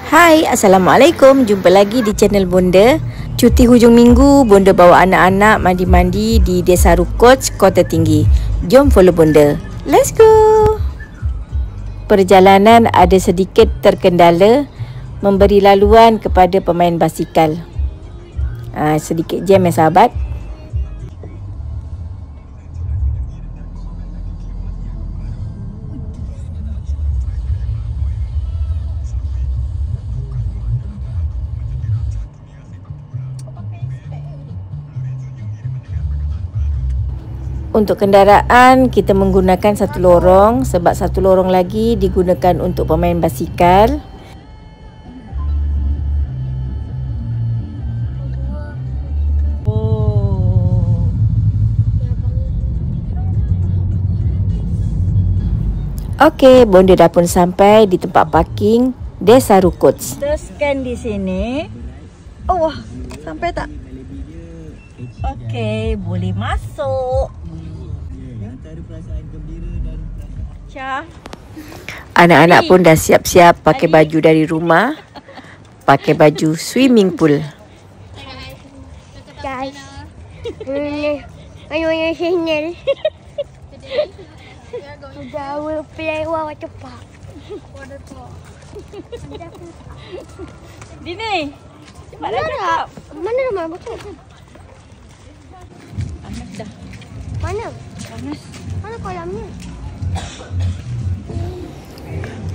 Hai, Assalamualaikum. Jumpa lagi di channel Bonda. Cuti hujung minggu, Bonda bawa anak-anak mandi-mandi di Desa Rukots, Kota Tinggi. Jom follow Bonda. Let's go. Perjalanan ada sedikit terkendala memberi laluan kepada pemain basikal. Sedikit jam ya sahabat. Untuk kendaraan, kita menggunakan satu lorong sebab satu lorong lagi digunakan untuk pemain basikal. Okey, Bonda dah pun sampai di tempat parking Desa Rukots. Kita scan di sini. Oh, wah, sampai tak? Okey, boleh masuk. Anak-anak pun dah siap-siap pakai baju dari rumah, pakai baju swimming pool. Guys, ayuh channel. Dah will play water park. Dini, cepat dah Mana cakap. Mana rumah betul? Panas dah. Mana? Panas. Mana kolamnya?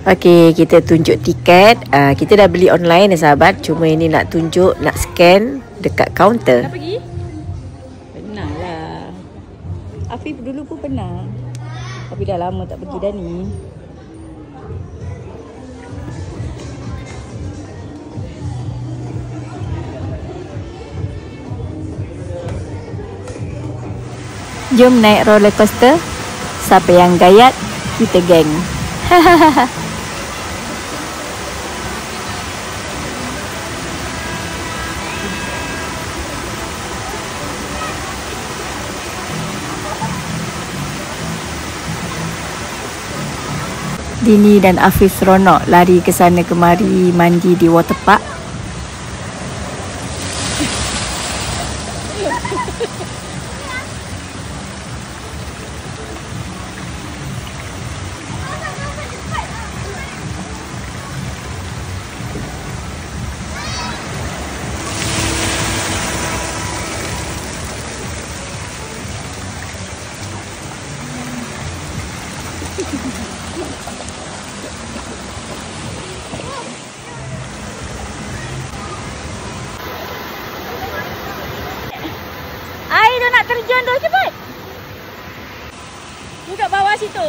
Okey, kita tunjuk tiket. Kita dah beli online ya sahabat. Cuma ini nak tunjuk, nak scan dekat kaunter. Dah pergi? Pernah lah. Afif dulu pun pernah. Tapi dah lama tak pergi dah ni. Jom naik roller coaster. Siapa yang gayat, kita geng. Dini dan Afif seronok lari ke sana kemari mandi di waterpark. Air dah nak terjun tu, cepat. Buka bawah situ.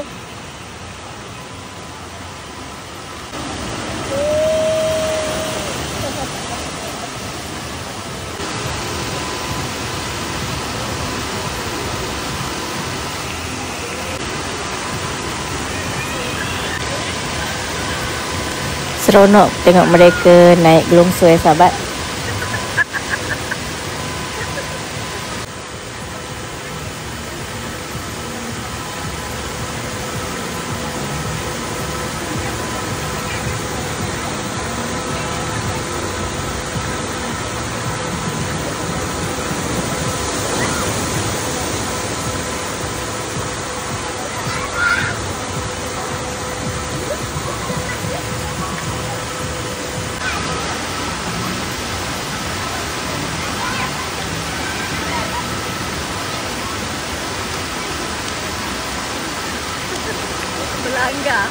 Seronok tengok mereka naik gelongso ya sahabat. Belanggar.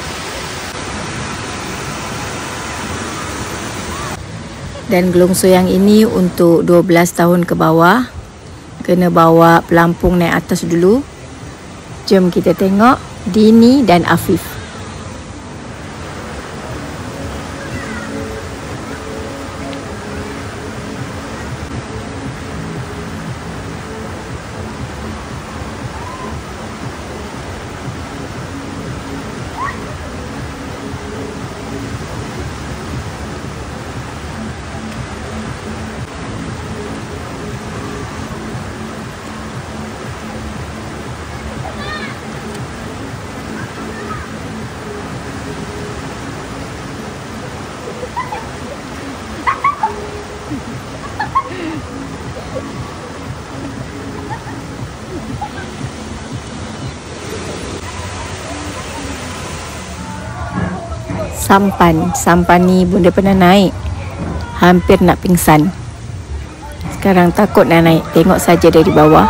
Dan gelongso yang ini untuk 12 tahun ke bawah. Kena bawa pelampung naik atas dulu. Jom kita tengok Dini dan Afif. sampan. Sampan ni bunda pernah naik, hampir nak pingsan. Sekarang takut nak naik, tengok saja dari bawah.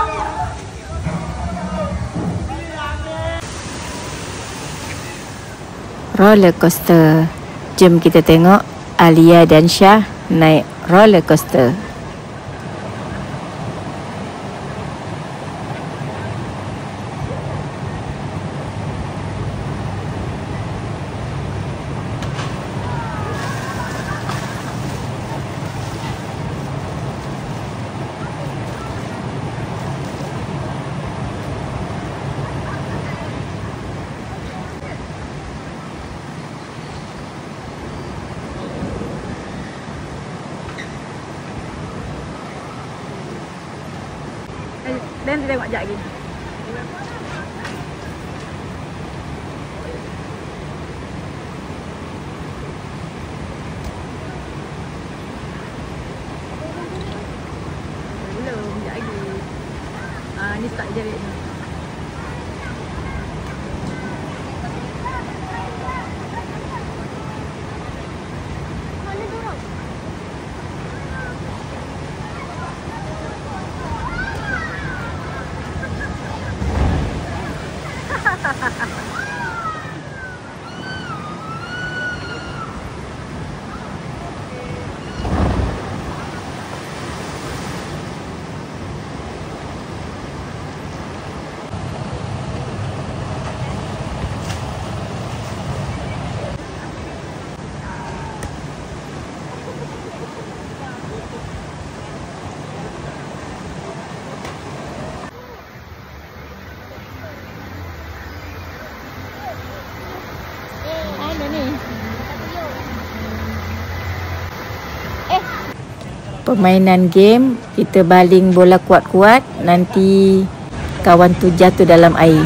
Roller coaster. Jom kita tengok Alia dan Syah naik roller coaster. Dan kita tengok sekejap lagi. Belum, sekejap lagi. Ni start jerit ni. Mana dorang? Permainan game, kita baling bola kuat-kuat, nanti kawan tu jatuh dalam air.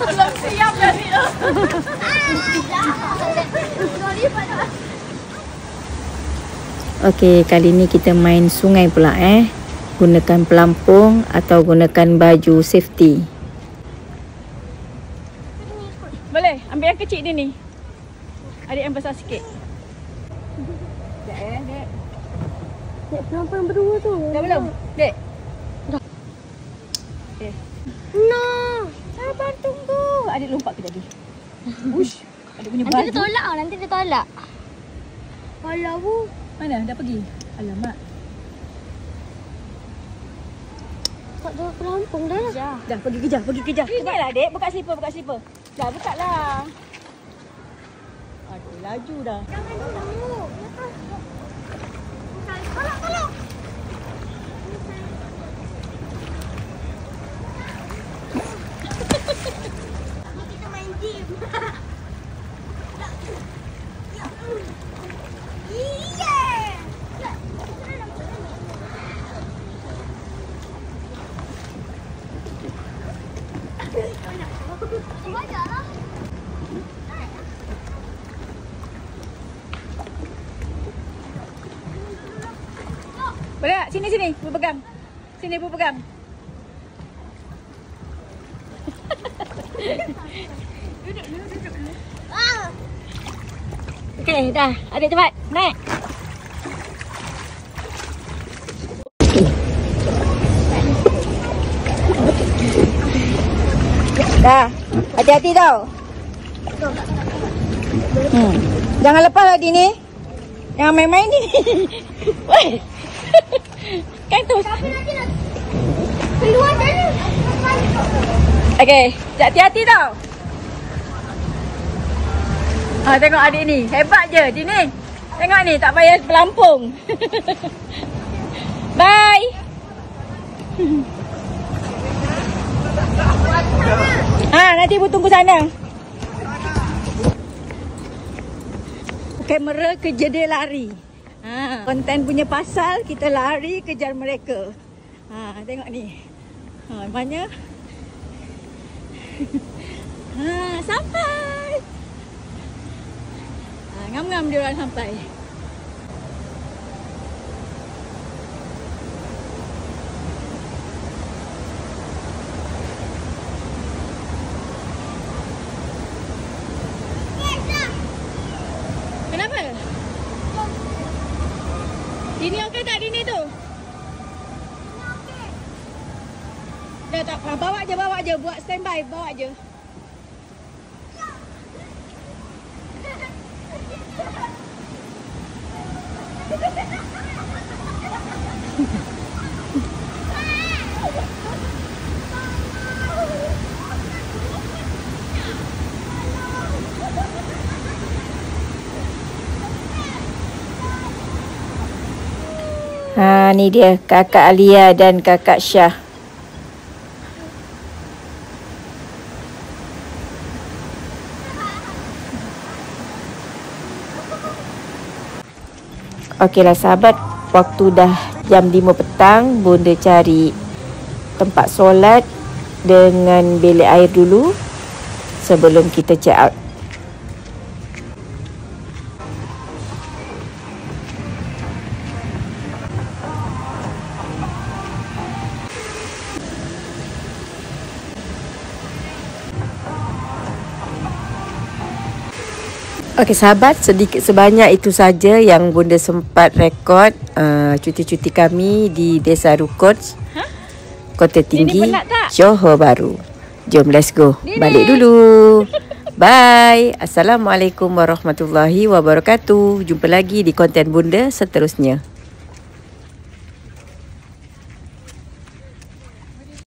Belum siap dari tu. Okey, kali ni kita main sungai pula Gunakan pelampung atau gunakan baju safety. Boleh, ambil yang kecil dia ni. Adik yang besar sikit. Dek, Dek. Dek, pelampian berdua tu. Dah belum? Dek. Dah. Okay. No. Sabar tunggu. Adik lompat ke tadi. Ush. Adik punya baju. Nanti dia tolak lah. Nanti dia tolak. Alah bu. Mana? Dah pergi? Alamak. Tak ada pelampung dah lah. Dah pergi kejar, pergi kejar. Inilah Dek, buka slipper, buka slipper. Dah, buka lah. Aduh, laju dah. Jangan dulu. Tolak. Kita main game. Boleh tak? Sini, Bu pegang. Sini, Bu pegang. Duduk dulu. Okey, dah. Adik cepat. Naik. Dah. Hati-hati tau. Jangan lepas tadi ni. Jangan main-main ni. Weh. Kan tu. Tapi nanti nak keluar dari. Okey, hati-hati tau. Tengok adik ni. Hebat je dia ni. Tengok ni, tak payah pelampung. Bye. Nanti ibu tunggu sana. Kamera kejar dia lari. Konten punya pasal kita lari kejar mereka. Tengok ni. Banyak. Sampai. Ngam-ngam dia orang sampai. tak bawa je, buat standby, bawa je. Ni dia kakak Alia dan kakak Syah. Okeylah sahabat, waktu dah jam 5 petang, Bunda cari tempat solat dengan bilik air dulu sebelum kita check out. Okey sahabat, sedikit sebanyak itu saja yang Bunda sempat rekod cuti-cuti kami di Desa Rukun, Kota Tinggi, Johor Bahru. Jom let's go. Balik dulu. Bye. Assalamualaikum warahmatullahi wabarakatuh. Jumpa lagi di konten Bunda seterusnya.